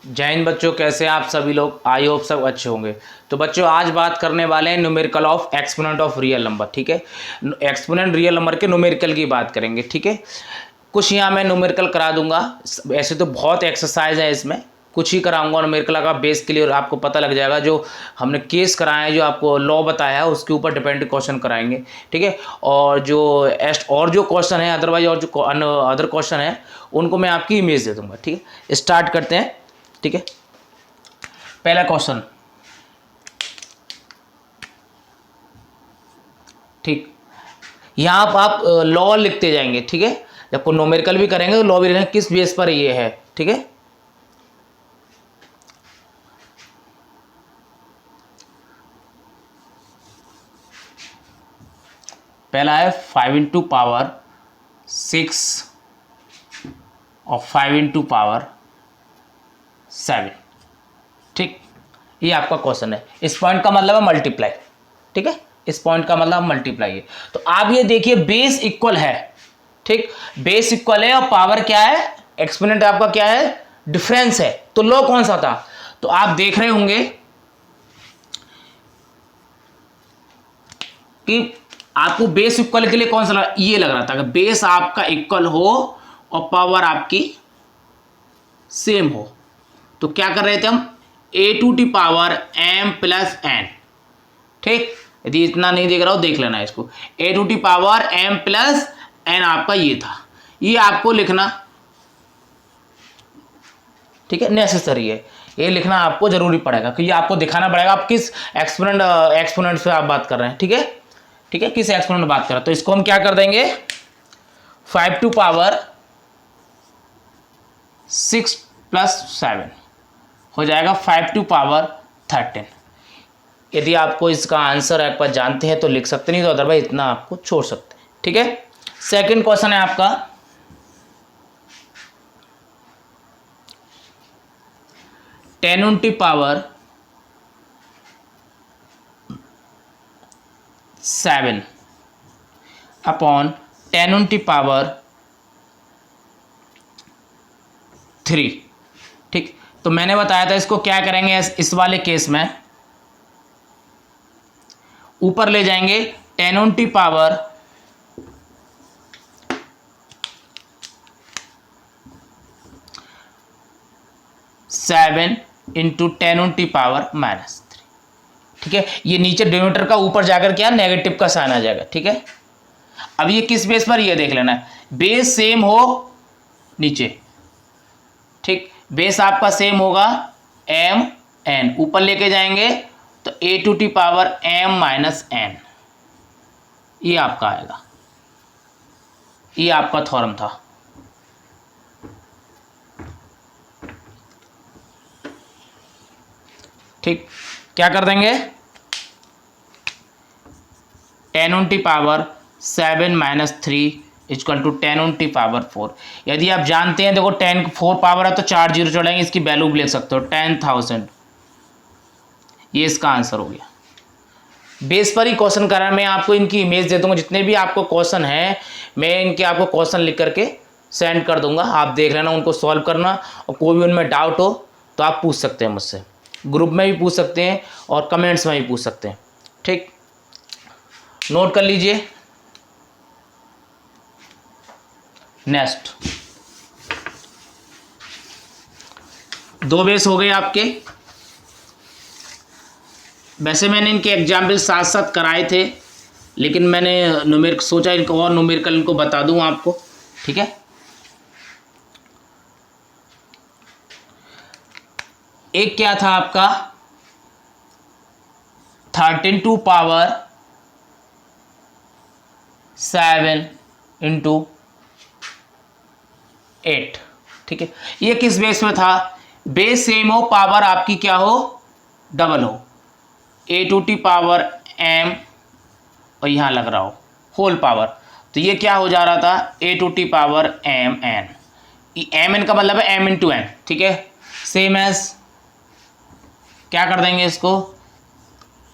जय हिंद बच्चों, कैसे हैं आप सभी लोग। आई होप सब अच्छे होंगे। तो बच्चों आज बात करने वाले हैं numerical of exponent of real number. ठीक है, एक्सपोनेंट रियल नंबर के न्यूमेरिकल की बात करेंगे। ठीक है, कुछ यहाँ मैं न्यूमेरिकल करा दूंगा। ऐसे तो बहुत एक्सरसाइज है इसमें, कुछ ही कराऊंगा न्यूमेरिकल का बेस क्लियर आपको पता लग जाएगा। जो हमने केस कराए हैं, जो आपको लॉ बताया है उसके ऊपर डिपेंड क्वेश्चन कराएंगे। ठीक है, और जो क्वेश्चन है अदरवाइज और जो अदर क्वेश्चन है उनको मैं आपकी इमेज दे दूंगा। ठीक है, स्टार्ट करते हैं। ठीक है, पहला क्वेश्चन। ठीक, यहाँ आप लॉ लिखते जाएंगे। ठीक है, जब न्यूमेरिकल भी करेंगे तो लॉ भी लिखेंगे किस बेस पर ये है। ठीक है, पहला है 5 इंटू पावर 6 और 5 इंटू पावर 7। ठीक, ये आपका क्वेश्चन है। इस पॉइंट का मतलब है मल्टीप्लाई। ठीक है, इस पॉइंट का मतलब मल्टीप्लाई है। तो आप ये देखिए बेस इक्वल है। ठीक, बेस इक्वल है और पावर क्या है, एक्सपोनेंट आपका क्या है, डिफरेंस है। तो लॉ कौन सा था, तो आप देख रहे होंगे कि आपको बेस इक्वल के लिए कौन सा ये लग रहा था कि बेस आपका इक्वल हो और पावर आपकी सेम हो। तो क्या कर रहे थे हम, a to the power m plus n। ठीक, यदि इतना नहीं देख रहा हो देख लेना इसको। a to the power m plus n आपका ये था, ये आपको लिखना। ठीक है, नेसेसरी है, ये लिखना आपको जरूरी पड़ेगा कि ये आपको दिखाना पड़ेगा आप किस एक्सपोनेंट से आप बात कर रहे हैं। ठीक है, ठीक है, किस एक्सपोनेंट बात कर रहे हैं। तो इसको हम क्या कर देंगे, 5 टू पावर 6 प्लस 7 हो जाएगा 5 टू पावर 13। यदि आपको इसका आंसर एक बार जानते हैं तो लिख सकते, नहीं तो अदरवाइज इतना आपको छोड़ सकते हैं। ठीक है, सेकंड क्वेश्चन है आपका 10 उनटी पावर 7 अपॉन 10 उनटी पावर 3। ठीक, तो मैंने बताया था इसको क्या करेंगे, इस वाले केस में ऊपर ले जाएंगे 10 उनटी पावर 7 इंटू 10 उनटी पावर -3। ठीक है, ये नीचे डिनोमिनेटर का ऊपर जाकर क्या नेगेटिव का साइन आ जाएगा। ठीक है, अब ये किस बेस पर, ये देख लेना है, बेस सेम हो नीचे। ठीक, बेस आपका सेम होगा m n, ऊपर लेके जाएंगे तो a to the power m minus n, ये आपका आएगा। ये आपका थ्योरम था। ठीक, क्या कर देंगे, 10 उनटी पावर 7 माइनस 3 इक्वल टू 10 उनटी पावर 4। यदि आप जानते हैं, देखो 10 4 पावर है तो 4 जीरो चढ़ाएंगे, इसकी वैल्यू भी लिख सकते हो 10,000। ये इसका आंसर हो गया। बेस पर ही क्वेश्चन करा, मैं आपको इनकी इमेज दे दूंगा। जितने भी आपको क्वेश्चन है मैं इनके आपको क्वेश्चन लिख करके सेंड कर दूंगा, आप देख लेना, उनको सॉल्व करना। और कोई भी उनमें डाउट हो तो आप पूछ सकते हैं मुझसे, ग्रुप में भी पूछ सकते हैं और कमेंट्स में भी पूछ सकते हैं। ठीक, नोट कर लीजिए। नेक्स्ट, 2 बेस हो गए आपके। वैसे मैंने इनके एग्जाम्पल साथ साथ कराए थे, लेकिन मैंने न्यूमेरिकल सोचा इनको और न्यूमेरिकल इनको बता दूं आपको। ठीक है, एक क्या था आपका 13 टू पावर 7 इंटू 8। ठीक है, ये किस बेस में था, बेस सेम हो, पावर आपकी क्या हो, डबल हो, a to the power m और यहाँ लग रहा हो होल पावर। तो ये क्या हो जा रहा था, a to the power m n। m n का मतलब है m इंटू n। ठीक है, सेम एज क्या कर देंगे इसको,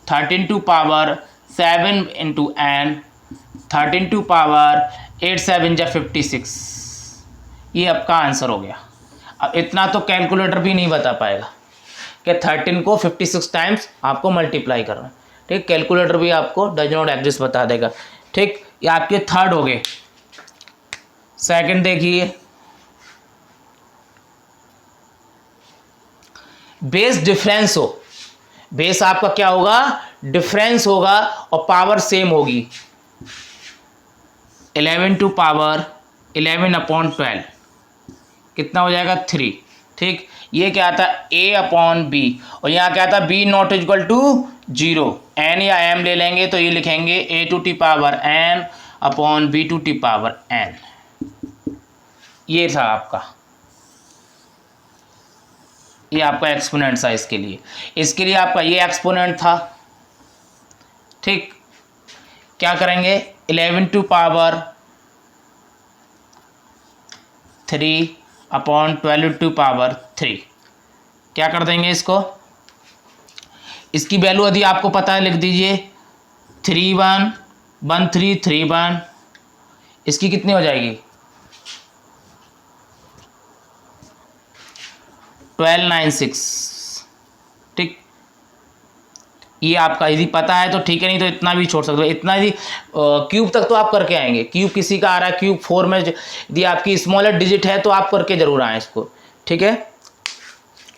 13 to power 7 into n, 13 to power 8 7 जा 56। ये आपका आंसर हो गया। अब इतना तो कैलकुलेटर भी नहीं बता पाएगा कि 13 को 56 टाइम्स आपको मल्टीप्लाई करना है, ठीक। कैलकुलेटर भी आपको डज नॉट एग्जिस्ट बता देगा, ठीक। ये आपके थर्ड हो गए। सेकंड देखिए, बेस डिफरेंस हो, बेस आपका क्या होगा, डिफरेंस होगा और पावर सेम होगी। 11 टू पावर 11/12 कितना हो जाएगा 3, ठीक। ये क्या था a/b और यहाँ क्या था b not equal to 0, n या m ले लेंगे तो ये लिखेंगे a⁴n/b⁴n। ये था आपका, ये आपका एक्सपोनेंट था। इसके लिए आपका ये एक्सपोनेंट था, ठीक। क्या करेंगे 11 टू पावर 3/12 टू पावर 3 क्या कर देंगे इसको, इसकी वैल्यू यदि आपको पता है लिख दीजिए 311331। इसकी कितनी हो जाएगी 1296, ठीक। ये आपका यदि पता है तो ठीक है, नहीं तो इतना भी छोड़ सकते हो। इतना यदि क्यूब तक तो आप करके आएंगे, क्यूब किसी का आ रहा है क्यूब 4 में, यदि आपकी स्मॉलर डिजिट है तो आप करके जरूर आए इसको, ठीक है।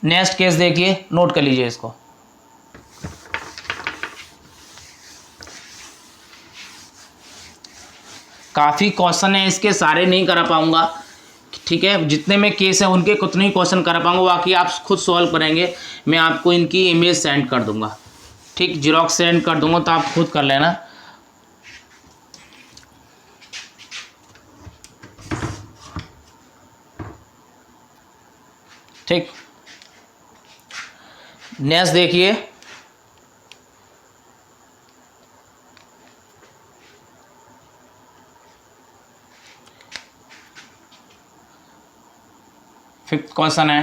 नेक्स्ट केस देखिए, नोट कर लीजिए इसको। काफ़ी क्वेश्चन है इसके, सारे नहीं करा पाऊंगा, ठीक है। जितने में केस हैं उनके कितने ही क्वेश्चन करा पाऊंगा, बाकी आप खुद सॉल्व करेंगे। मैं आपको इनकी इमेज सेंड कर दूंगा, ठीक, जीरोक्स सेंड कर दूंगा तो आप खुद कर लेना, ठीक। नेक्स्ट देखिए, फिफ्थ क्वेश्चन है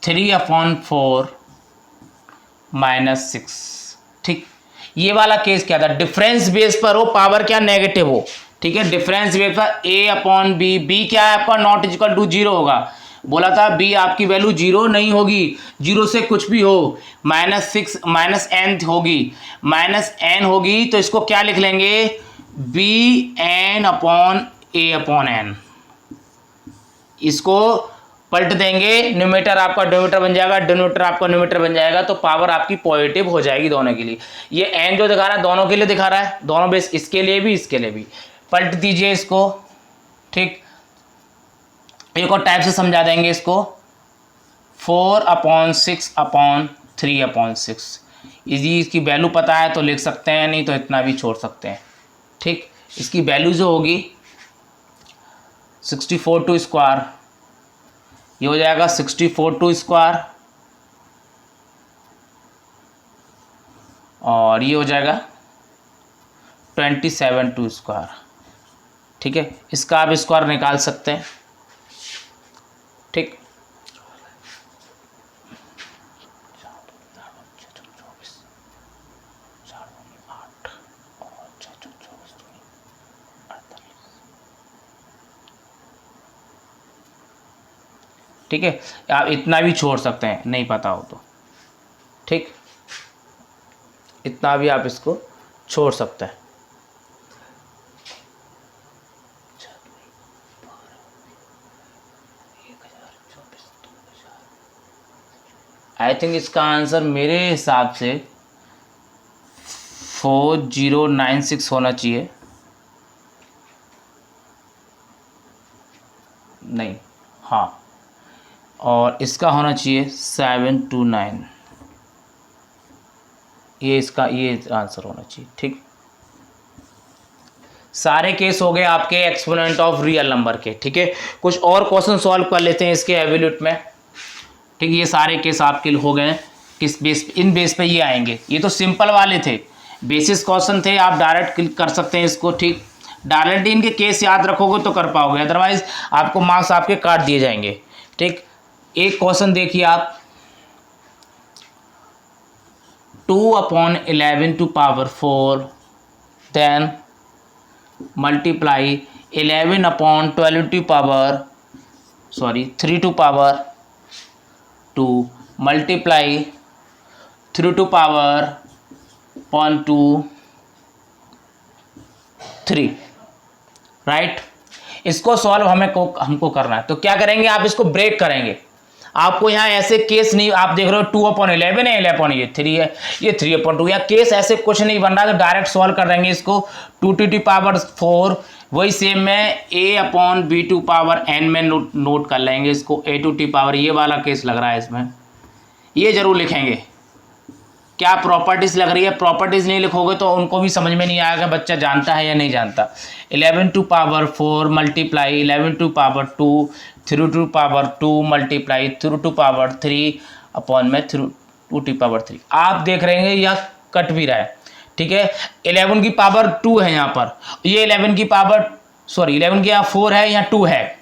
3/4 -6, ठीक। ये वाला केस क्या था, डिफरेंस बेस पर हो, पावर क्या नेगेटिव हो, ठीक है। डिफरेंस बेस पर a/b, b क्या है आपका नॉट इक्वल टू 0 होगा। बोला था b आपकी वैल्यू 0 नहीं होगी, 0 से कुछ भी हो, -6 -n होगी, -n होगी तो इसको क्या लिख लेंगे bn/a/n। इसको पलट देंगे, न्यूमेटर आपका डिनोमिनेटर बन जाएगा, डिनोमिनेटर आपका न्यूमेटर बन जाएगा, तो पावर आपकी पॉजिटिव हो जाएगी दोनों के लिए। ये एन जो दिखा रहा है दोनों के लिए दिखा रहा है, दोनों बेस, इसके लिए भी इसके लिए भी। पलट दीजिए इसको, ठीक। एक और टाइप से समझा देंगे इसको, 4/6/3/6। यदि इसकी वैल्यू पता है तो लिख सकते हैं, नहीं तो इतना भी छोड़ सकते हैं, ठीक। इसकी वैल्यू जो होगी 64² ये हो जाएगा 64² और ये हो जाएगा 27², ठीक है। इसका आप स्क्वायर निकाल सकते हैं, ठीक। ठीक है, आप इतना भी छोड़ सकते हैं नहीं पता हो तो, ठीक। इतना भी आप इसको छोड़ सकते हैं। आई थिंक इसका आंसर मेरे हिसाब से 4096 होना चाहिए, नहीं, हाँ, और इसका होना चाहिए 729, ये इसका ये आंसर होना चाहिए, ठीक। सारे केस हो गए आपके एक्सपोनेंट ऑफ रियल नंबर के, ठीक है। कुछ और क्वेश्चन सॉल्व कर लेते हैं इसके एवल्यूट में, ठीक। ये सारे केस आपके हो गए, किस बेस, इन बेस पे ये आएंगे। ये तो सिंपल वाले थे, बेसिस क्वेश्चन थे, आप डायरेक्ट क्लिक कर सकते हैं इसको, ठीक। डायरेक्ट इनके केस याद रखोगे तो कर पाओगे, अदरवाइज आपको मार्क्स आपके काट दिए जाएंगे, ठीक। एक क्वेश्चन देखिए आप, 2/11 to power 4 then multiply 11/12 to power 3 to power 2 multiply 3 to power 3, right. इसको सॉल्व हमको करना है, तो क्या करेंगे, आप इसको ब्रेक करेंगे। आपको यहाँ ऐसे केस नहीं, आप देख रहे हो 2/11 है, 11/3 है, ये 3/2, या केस ऐसे कुछ नहीं बन रहा, तो डायरेक्ट सॉल्व कर देंगे इसको। 2 to the power 4, वही सेम में a/b⁴ में नोट कर लेंगे इसको। a to the power, ये वाला केस लग रहा है इसमें, ये जरूर लिखेंगे। क्या प्रॉपर्टीज लग रही है, प्रॉपर्टीज नहीं लिखोगे तो उनको भी समझ में नहीं आएगा बच्चा जानता है या नहीं जानता। 11 to power 4 multiply 11 to power 2 3 to power 2 multiply 3 to power 3 upon में 2 to power 3। आप देख रहे हैं यह कट भी रहा है, ठीक है। 11 की पावर 2 है यहाँ पर, ये 11 की 11 की यहाँ 4 है, यहाँ 2 है,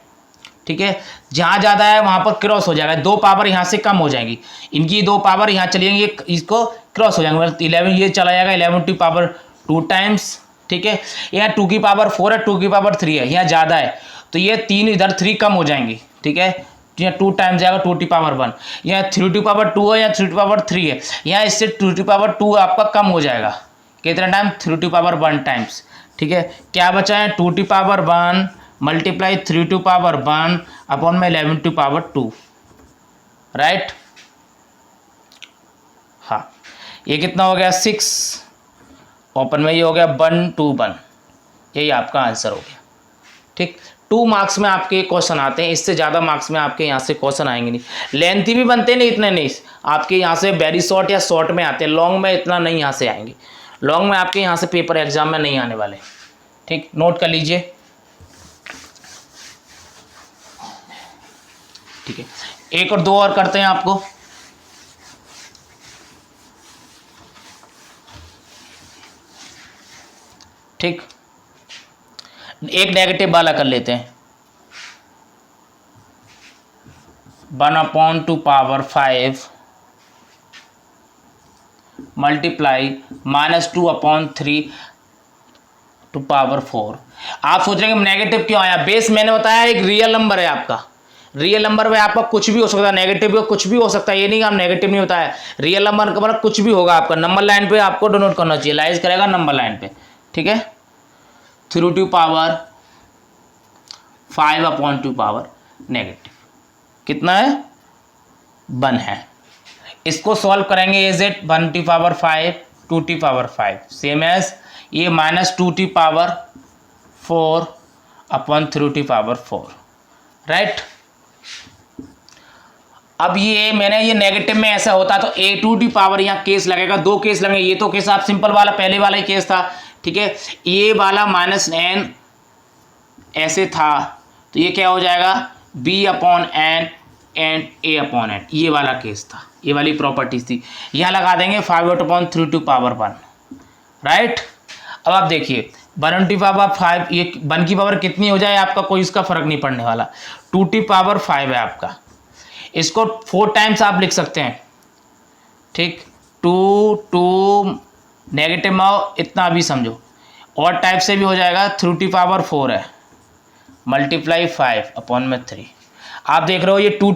ठीक है। जहाँ ज़्यादा है वहाँ पर क्रॉस हो जाएगा, 2 पावर यहाँ से कम हो जाएंगी, इनकी 2 पावर यहाँ चली जाएंगी, इसको क्रॉस हो जाएंगे, 11 ये चला जाएगा 11 की पावर 2 टाइम्स, ठीक है। यहाँ 2 की पावर 4 है, 2 की पावर 3 है, यहाँ ज़्यादा है तो ये 3 इधर 3 कम हो जाएंगी, ठीक है। यहाँ 2 टाइम्स जाएगा 2 की पावर 1, यहाँ 3 की पावर 2 है, यहाँ 3 की पावर 3 है, यहाँ इससे 2 की पावर 2 आपका कम हो जाएगा, कितना टाइम, 3 की पावर 1 टाइम्स, ठीक है। क्या बचा है, 2 की पावर 1 मल्टीप्लाई 3 की पावर 1 अपॉन में 11 की पावर 2, राइट। हाँ, ये कितना हो गया 6, ओपन में ये हो गया 1 2 1, यही आपका आंसर हो गया, ठीक। 2 मार्क्स में आपके क्वेश्चन आते हैं, इससे ज़्यादा मार्क्स में आपके यहाँ से क्वेश्चन आएंगे नहीं। लेंथी भी बनते नहीं, इतने नहीं, आपके यहाँ से वेरी शॉर्ट या शॉर्ट में आते हैं, लॉन्ग में इतना नहीं यहाँ से आएंगे, लॉन्ग में आपके यहाँ से पेपर एग्जाम में नहीं आने वाले, ठीक। नोट कर लीजिए, ठीक है। एक और 2 और करते हैं आपको, ठीक। एक नेगेटिव वाला कर लेते हैं, 1/2 पावर 5 मल्टीप्लाई -2/3 टू पावर 4। आप सोच रहे हैं नेगेटिव क्यों आया, बेस मैंने बताया एक रियल नंबर है आपका, रियल नंबर में आपका कुछ भी हो सकता है, नेगेटिव का कुछ भी हो सकता है, ये नहीं कि हम नेगेटिव नहीं बताया, रियल नंबर का मतलब कुछ भी होगा आपका। नंबर लाइन पे आपको डोनोट करना चाहिए, लाइज करेगा नंबर लाइन पे, ठीक है। 3 टू पावर 5/2 पावर नेगेटिव कितना है, 1 है। इसको सॉल्व करेंगे, इज इट 1 की पावर 5 2 की पावर 5 सेम एज ये -2 की पावर 4/3 की पावर 4, राइट। अब ये मैंने ये नेगेटिव में ऐसा होता तो a2 की पावर यहाँ केस लगेगा, 2 केस लगेंगे, ये तो केस आप सिंपल वाला पहले वाला ही केस था, ठीक है। ये वाला -n ऐसे था तो ये क्या हो जाएगा b/n एंड a/n, ये वाला केस था, ये वाली प्रॉपर्टीज थी। यहाँ लगा देंगे 5/3 टू पावर 1, राइट। अब आप देखिए 1 की पावर 5, ये 1 की पावर कितनी हो जाए आपका कोई इसका फर्क नहीं पड़ने वाला, 2 की पावर 5 है आपका, इसको 4 टाइम्स आप लिख सकते हैं, ठीक। 2 नेगेटिव में इतना भी समझो, और टाइप से भी हो जाएगा, 3 की पावर 4 है मल्टीप्लाई 5/3। आप देख रहे हो ये 2,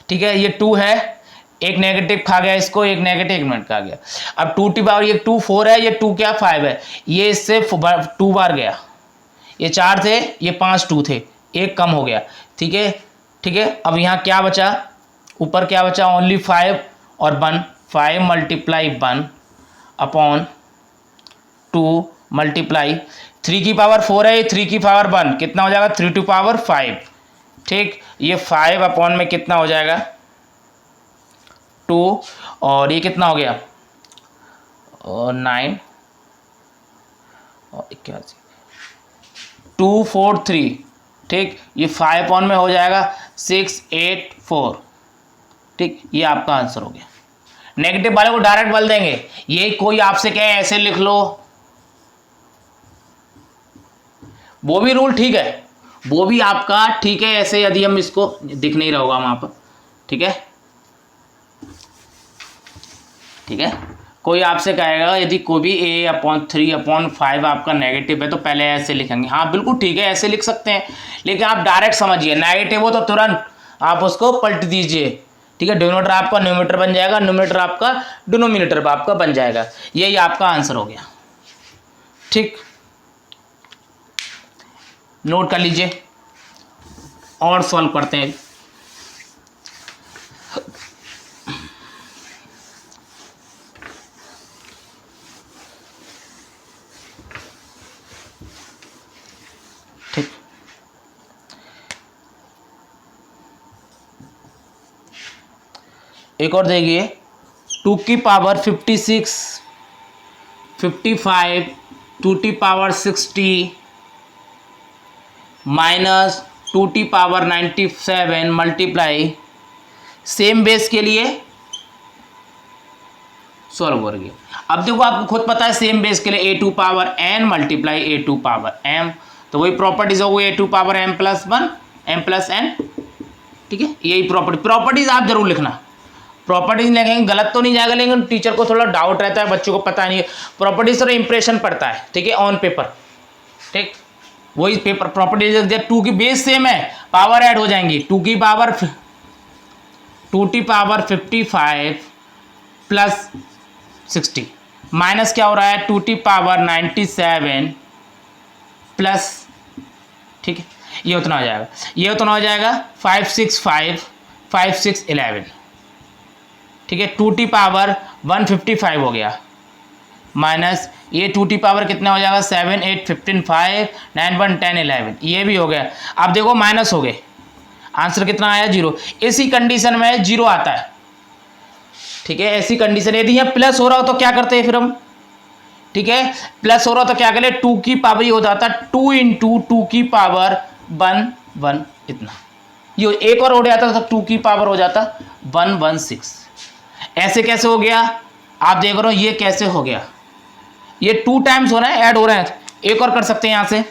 ठीक है, ये 2 है, एक नेगेटिव खा गया इसको, एक नेगेटिव 1 मिनट खा गया। अब 2 की पावर, ये 2 4 है, ये 2 क्या 5 है, ये इससे 2 बार गया, ये 4 थे, ये 5 2 थे, एक कम हो गया, ठीक है, ठीक है। अब यहाँ क्या बचा, ऊपर क्या बचा, ओनली 5 और 1, 5 मल्टीप्लाई 1/2 मल्टीप्लाई 3 की पावर 4 है, ये 3 की पावर 1 कितना हो जाएगा 3 की पावर 5, ठीक। ये 5 में कितना हो जाएगा 2, और ये कितना हो गया 9 और 81, 2 4 3, ठीक। ये 5 में हो जाएगा 6 8 4, ठीक। ये आपका आंसर हो गया। नेगेटिव वाले को डायरेक्ट बोल देंगे, ये कोई आपसे कहे ऐसे लिख लो, वो भी रूल ठीक है, वो भी आपका ठीक है, ऐसे यदि हम इसको दिख नहीं रहा होगा वहां पर, ठीक है, ठीक है। कोई आपसे कहेगा यदि कोई भी a/3/5 आपका नेगेटिव है तो पहले ऐसे लिखेंगे, हाँ बिल्कुल ठीक है, ऐसे लिख सकते हैं, लेकिन आप डायरेक्ट समझिए, नेगेटिव हो तो तुरंत आप उसको पलट दीजिए, ठीक है। डिनोमिनेटर आपका न्यूमरेटर बन जाएगा, न्यूमरेटर आपका डिनोमिनेटर आपका बन जाएगा। यही आपका आंसर हो गया, ठीक। नोट कर लीजिए और सॉल्व करते हैं। ठीक, एक और देखिए, 2 की पावर 56, 55, 2 की पावर 60 माइनस 2 की पावर 97 मल्टीप्लाई सेम बेस के लिए सॉल्व हो रही है। अब देखो आपको खुद पता है सेम बेस के लिए a2 power n multiply a2 power m, तो वही प्रॉपर्टीज हो गई a2 power m plus 1 m plus n, ठीक है। यही प्रॉपर्टीज आप जरूर लिखना, प्रॉपर्टीज लिखेंगे गलत तो नहीं जाएगा, लेकिन टीचर को थोड़ा डाउट रहता है, बच्चों को पता नहीं है, प्रॉपर्टीज थोड़ा इंप्रेशन पड़ता है, ठीक है, ऑन पेपर, ठीक। वही पेपर प्रॉपर्टीज, जब 2 की बेस सेम है पावर ऐड हो जाएंगी, 2 की पावर 55 प्लस 60 माइनस क्या हो रहा है 2 की पावर 97 प्लस, ठीक है, ये उतना हो जाएगा, ये उतना हो जाएगा 565 5611, ठीक है। 2 की पावर 155 हो गया माइनस ये 2 की पावर कितना हो जाएगा 7 8 15 5 9 1 10 11, ये भी हो गया। अब देखो माइनस हो गए, आंसर कितना आया 0। इसी कंडीशन में 0 आता है, ठीक है। ऐसी कंडीशन यदि यहाँ प्लस हो रहा हो तो क्या करते हैं फिर हम, ठीक है, प्लस हो रहा हो तो क्या करें 2 की पावर ये हो जाता 2 इंटू 2 की पावर 1 1, इतना ये एक और हो जाता तो 2 की पावर हो जाता 116। ऐसे कैसे हो गया आप देख रहे हो, ये कैसे हो गया, ये 2 टाइम्स हो रहे हैं, ऐड हो रहे हैं। एक और कर सकते हैं यहाँ से,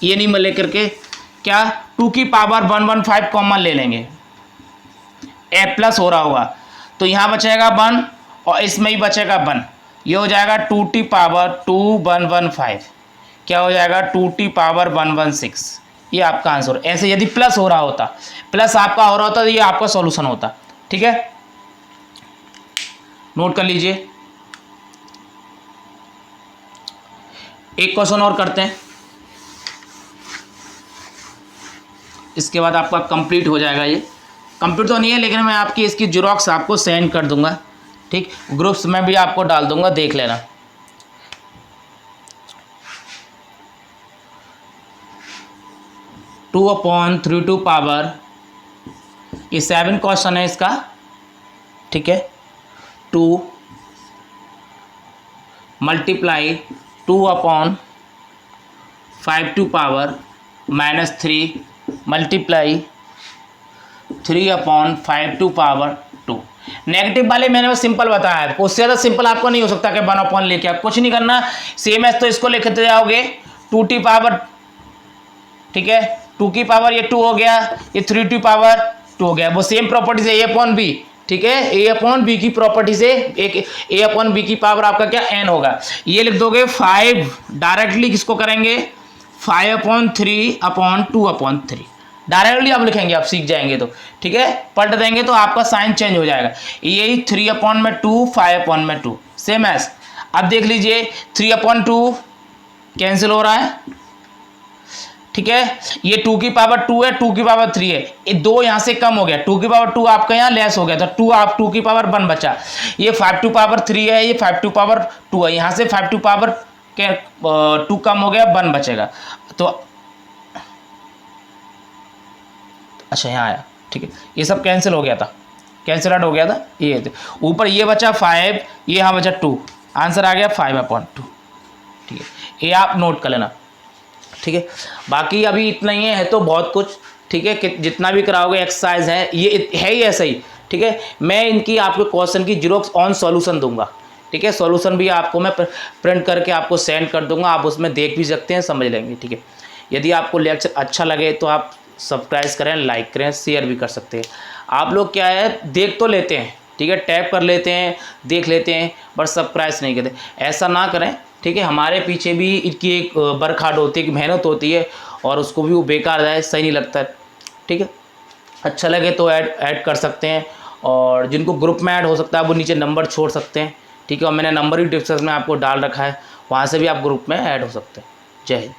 ये नहीं ले करके क्या 2 की पावर 115 कॉमन ले लेंगे, ए प्लस हो रहा होगा तो यहाँ बचेगा 1 और इसमें ही बचेगा 1, ये हो जाएगा 2 की पावर 2115, क्या हो जाएगा 2 की पावर 116, ये आपका आंसर। ऐसे यदि प्लस हो रहा होता, प्लस आपका हो रहा होता तो ये आपका सॉल्यूशन होता, ठीक है। नोट कर लीजिए, एक क्वेश्चन और करते हैं, इसके बाद आपका कंप्लीट हो जाएगा। ये कंप्लीट तो नहीं है, लेकिन मैं आपकी इसकी जेरॉक्स आपको सेंड कर दूंगा, ठीक, ग्रुप्स में भी आपको डाल दूंगा, देख लेना। टू अपॉन 3 पावर, ये 7 क्वेश्चन है इसका, ठीक है। 2 multiply 2 upon 5 power -3 multiply 3 upon 5 power 2। Negative वाले मैंने वो सिंपल बताया है, उससे ज़्यादा सिंपल आपको नहीं हो सकता कि 1 अपॉन लेके आप कुछ नहीं करना, सेम एस तो इसको लिखते जाओगे 2 की पावर, ठीक है, 2 की पावर ये 2 हो गया, ये 3 की पावर 2 हो गया, वो सेम प्रॉपर्टी से ए अपॉन बी, ठीक है, ए अपॉन बी की प्रॉपर्टी से एक ए अपॉन बी की पावर आपका क्या n होगा, ये लिख दोगे 5, डायरेक्टली किसको करेंगे 5/3/2/3, डायरेक्टली आप लिखेंगे, आप सीख जाएंगे तो, ठीक है, पलट देंगे तो आपका साइन चेंज हो जाएगा, यही 3/2 5/2 सेम एस। अब देख लीजिए 3/2 कैंसिल हो रहा है, ठीक है, ये 2 की पावर 2 है, 2 की पावर 3 है, ये 2 यहाँ से कम हो गया, 2 की पावर 2 आपका यहाँ लेस हो गया तो 2 की पावर 1 बचा, ये 5 पावर 3 है, ये 5 पावर 2 है, यहाँ से 5 पावर 2 कम हो गया 1 बचेगा, तो अच्छा यहाँ आया, ठीक है, ये सब कैंसिल हो गया था, कैंसिल आउट हो गया था, ये ऊपर ये बचा 5, ये यहाँ बचा 2, आंसर आ गया 5/2, ठीक है, ये आप नोट कर लेना, ठीक है। बाकी अभी इतना ही है तो बहुत कुछ, ठीक है, कि जितना भी कराओगे एक्सरसाइज है ये है ही ऐसा ही, ठीक है। मैं इनकी आपको क्वेश्चन की जीरोक्स ऑन सॉल्यूशन दूंगा, ठीक है, सॉल्यूशन भी आपको मैं प्रिंट करके आपको सेंड कर दूंगा, आप उसमें देख भी सकते हैं, समझ लेंगे, ठीक है। यदि आपको लेक्चर अच्छा लगे तो आप सब्सक्राइब करें, लाइक करें, शेयर भी कर सकते हैं। आप लोग क्या है देख तो लेते हैं, ठीक है, टैप कर लेते हैं, देख लेते हैं, बट सब्सक्राइब नहीं करते। ऐसा ना करें, ठीक है। हमारे पीछे भी इनकी एक बरखाड़ होती है, एक मेहनत होती है, और उसको भी वो बेकार जाए, सही नहीं लगता है, ठीक है। अच्छा लगे तो ऐड कर सकते हैं, और जिनको ग्रुप में ऐड हो सकता है वो नीचे नंबर छोड़ सकते हैं, ठीक है। और मैंने नंबर भी डिस्क्रिप्शन में आपको डाल रखा है, वहाँ से भी आप ग्रुप में ऐड हो सकते हैं। जय हिंद।